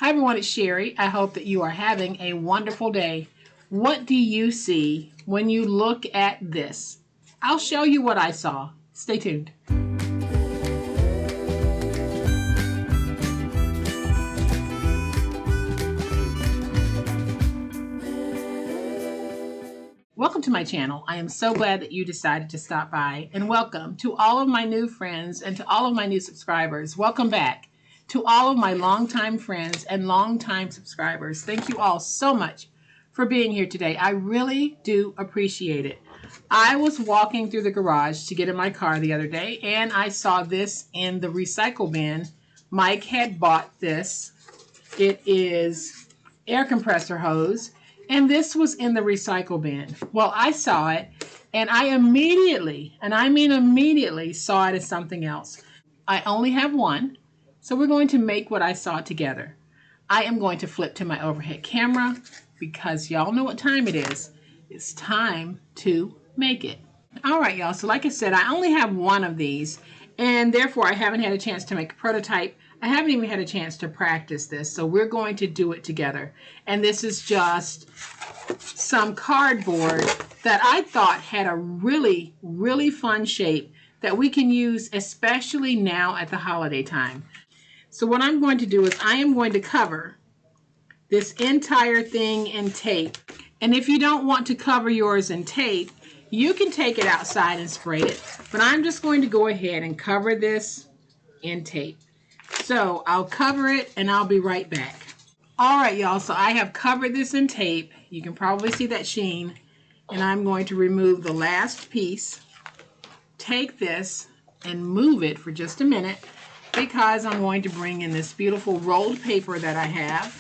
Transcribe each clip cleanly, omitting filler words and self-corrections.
Hi everyone, it's Sherry. I hope that you are having a wonderful day. What do you see when you look at this? I'll show you what I saw. Stay tuned. Welcome to my channel. I am so glad that you decided to stop by, and welcome to all of my new friends and to all of my new subscribers. Welcome back. To all of my longtime friends and longtime subscribers, thank you all so much for being here today. I really do appreciate it. I was walking through the garage to get in my car the other day, and I saw this in the recycle bin. Mike had bought this. It is air compressor hose, and this was in the recycle bin. Well, I saw it, and I immediately, and I mean immediately, saw it as something else. I only have one. So we're going to make what I saw together. I am going to flip to my overhead camera because y'all know what time it is. It's time to make it. All right, y'all. So like I said, I only have one of these, and therefore I haven't had a chance to make a prototype. I haven't even had a chance to practice this. So we're going to do it together. And this is just some cardboard that I thought had a really, really fun shape that we can use, especially now at the holiday time. So what I'm going to do is I am going to cover this entire thing in tape. And if you don't want to cover yours in tape, you can take it outside and spray it. But I'm just going to go ahead and cover this in tape. So I'll cover it and I'll be right back. All right, y'all, so I have covered this in tape. You can probably see that sheen. And I'm going to remove the last piece, take this and move it for just a minute, because I'm going to bring in this beautiful rolled paper that I have,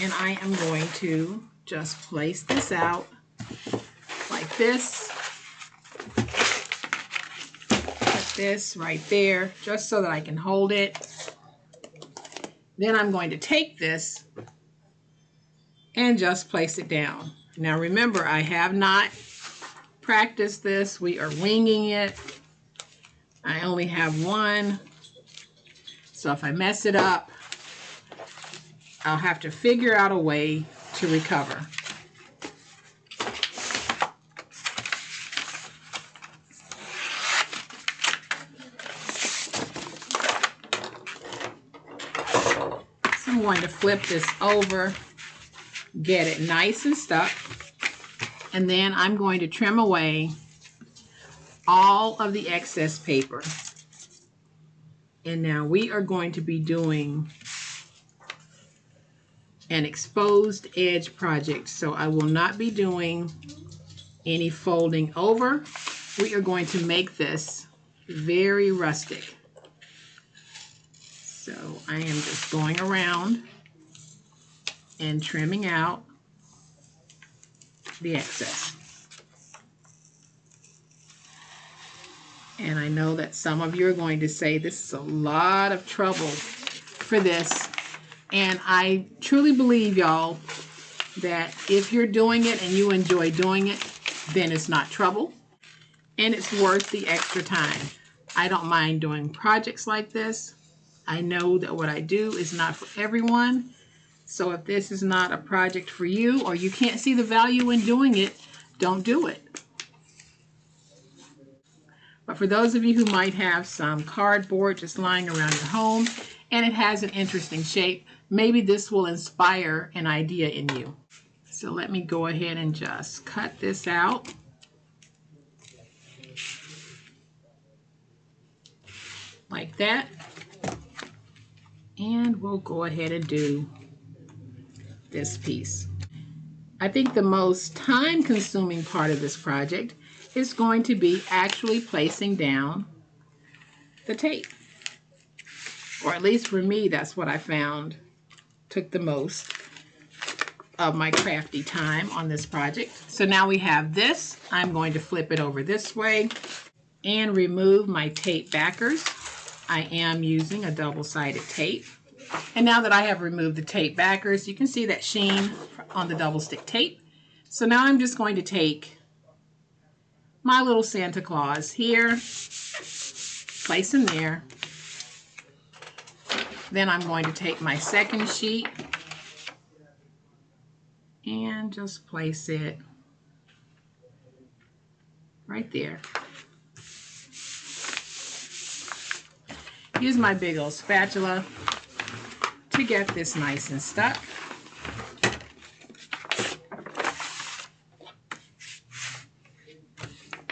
and I am going to just place this out like this, put this right there just so that I can hold it. Then I'm going to take this and just place it down. Now remember, I have not practiced this. We are winging it. I only have one. So if I mess it up, I'll have to figure out a way to recover. So I'm going to flip this over, get it nice and stuck, and then I'm going to trim away all of the excess paper. And now we are going to be doing an exposed edge project. So I will not be doing any folding over. We are going to make this very rustic. So I am just going around and trimming out the excess. And I know that some of you are going to say this is a lot of trouble for this. And I truly believe, y'all, that if you're doing it and you enjoy doing it, then it's not trouble. And it's worth the extra time. I don't mind doing projects like this. I know that what I do is not for everyone. So if this is not a project for you, or you can't see the value in doing it, don't do it. But for those of you who might have some cardboard just lying around your home and it has an interesting shape, maybe this will inspire an idea in you. So let me go ahead and just cut this out. Like that. And we'll go ahead and do this piece. I think the most time-consuming part of this project is going to be actually placing down the tape. Or at least for me, that's what I found took the most of my crafty time on this project. So now we have this. I'm going to flip it over this way and remove my tape backers. I am using a double-sided tape. And now that I have removed the tape backers, you can see that sheen on the double stick tape. So now I'm just going to take my little Santa Claus here, place him there, Then I'm going to take my second sheet and just place it right there. Use my big old spatula to get this nice and stuck.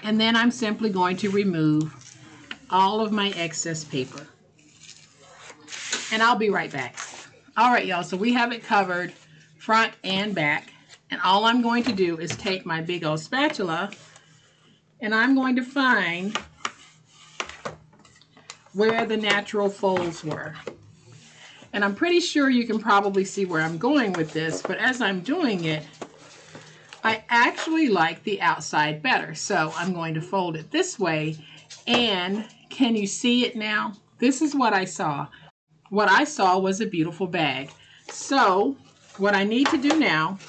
And then I'm simply going to remove all of my excess paper. And I'll be right back. All right, y'all, so we have it covered front and back. And all I'm going to do is take my big old spatula and I'm going to find where the natural folds were. And I'm pretty sure you can probably see where I'm going with this, but as I'm doing it, I actually like the outside better. So I'm going to fold it this way, and can you see it now? This is what I saw. What I saw was a beautiful bag. So what I need to do now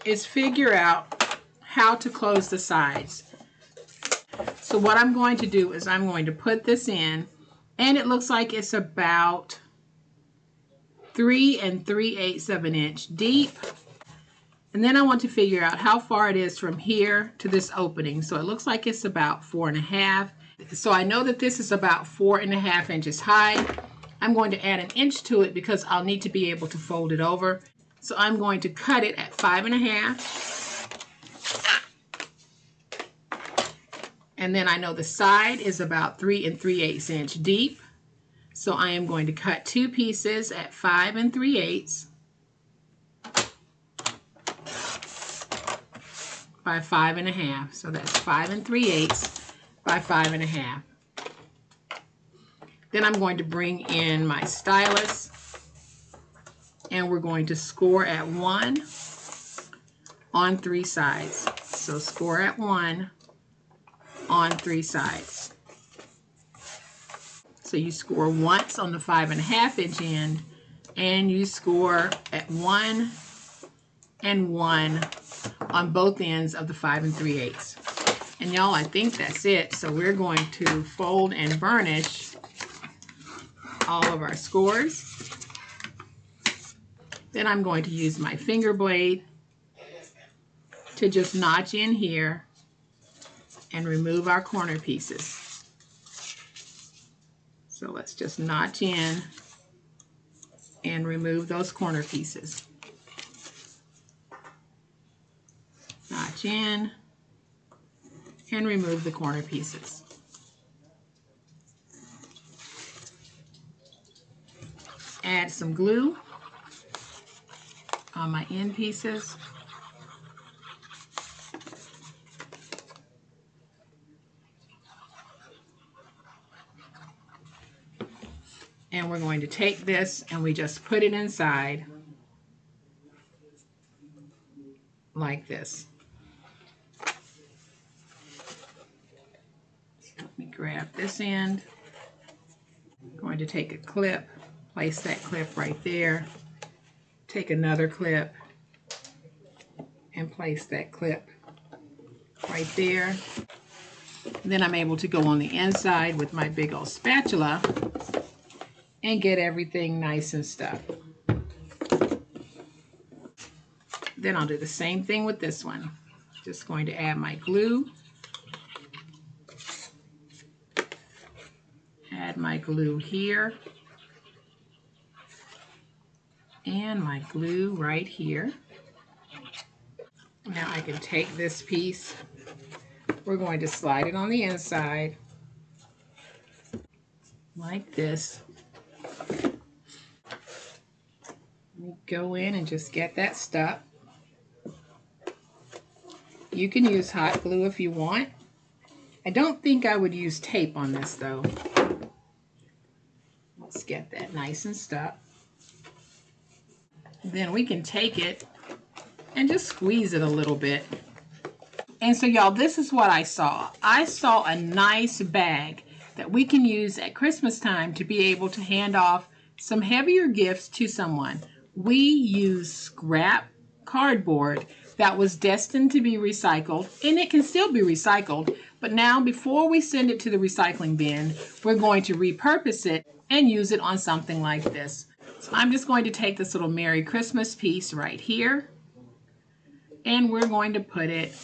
is figure out how to close the sides. So what I'm going to do is I'm going to put this in, and it looks like it's about 3 3/8 of an inch deep. And then I want to figure out how far it is from here to this opening. So it looks like it's about 4.5. So I know that this is about 4.5 inches high. I'm going to add an inch to it because I'll need to be able to fold it over. So I'm going to cut it at 5.5. And then I know the side is about 3 3/8 inch deep. So I am going to cut 2 pieces at 5 3/8 by 5.5. So that's 5 3/8 by 5.5. Then I'm going to bring in my stylus, and we're going to score at 1 on 3 sides. So score at 1 on 3 sides. So you score once on the 5.5 inch end, and you score at 1 and 1 on both ends of the 5 3/8. And y'all, I think that's it. So we're going to fold and burnish all of our scores. Then I'm going to use my finger blade to just notch in here and remove our corner pieces. So let's just notch in and remove those corner pieces. Notch in and remove the corner pieces. Add some glue on my end pieces. And we're going to take this and we just put it inside like this. Let me grab this end. I'm going to take a clip, place that clip right there. Take another clip and place that clip right there. Then I'm able to go on the inside with my big old spatula and get everything nice and stuck. Then I'll do the same thing with this one. Just going to add my glue. Add my glue here. And my glue right here. Now I can take this piece. We're going to slide it on the inside like this. Let me go in and just get that stuck. You can use hot glue if you want. I don't think I would use tape on this though. Let's get that nice and stuck. Then we can take it and just squeeze it a little bit. And so y'all, this is what I saw. I saw a nice bag that we can use at Christmas time to be able to hand off some heavier gifts to someone. We use scrap cardboard that was destined to be recycled, and it can still be recycled, but now before we send it to the recycling bin, we're going to repurpose it and use it on something like this. So I'm just going to take this little Merry Christmas piece right here, and we're going to put it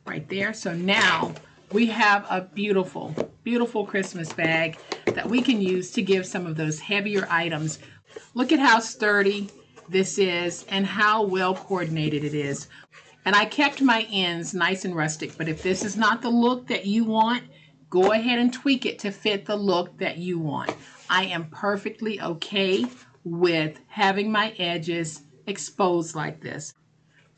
right there. So now we have a beautiful, beautiful Christmas bag that we can use to give some of those heavier items. Look at how sturdy this is and how well coordinated it is. And I kept my ends nice and rustic, but if this is not the look that you want, go ahead and tweak it to fit the look that you want. I am perfectly okay with having my edges exposed like this.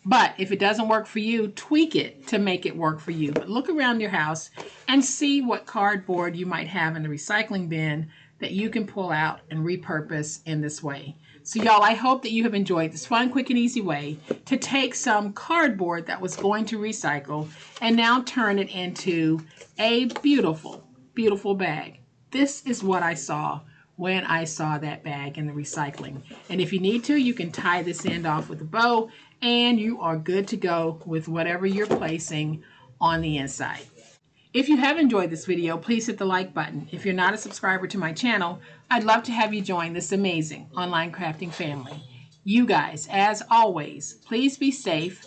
But if it doesn't work for you, tweak it to make it work for you. But look around your house and see what cardboard you might have in the recycling bin that you can pull out and repurpose in this way. So y'all, I hope that you have enjoyed this fun, quick, and easy way to take some cardboard that was going to recycle and now turn it into a beautiful, beautiful bag. This is what I saw when I saw that bag in the recycling. And if you need to, you can tie this end off with a bow and you are good to go with whatever you're placing on the inside. If you have enjoyed this video, please hit the like button. If you're not a subscriber to my channel, I'd love to have you join this amazing online crafting family. You guys, as always, please be safe,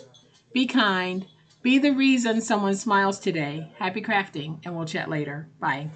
be kind, be the reason someone smiles today. Happy crafting, and we'll chat later. Bye.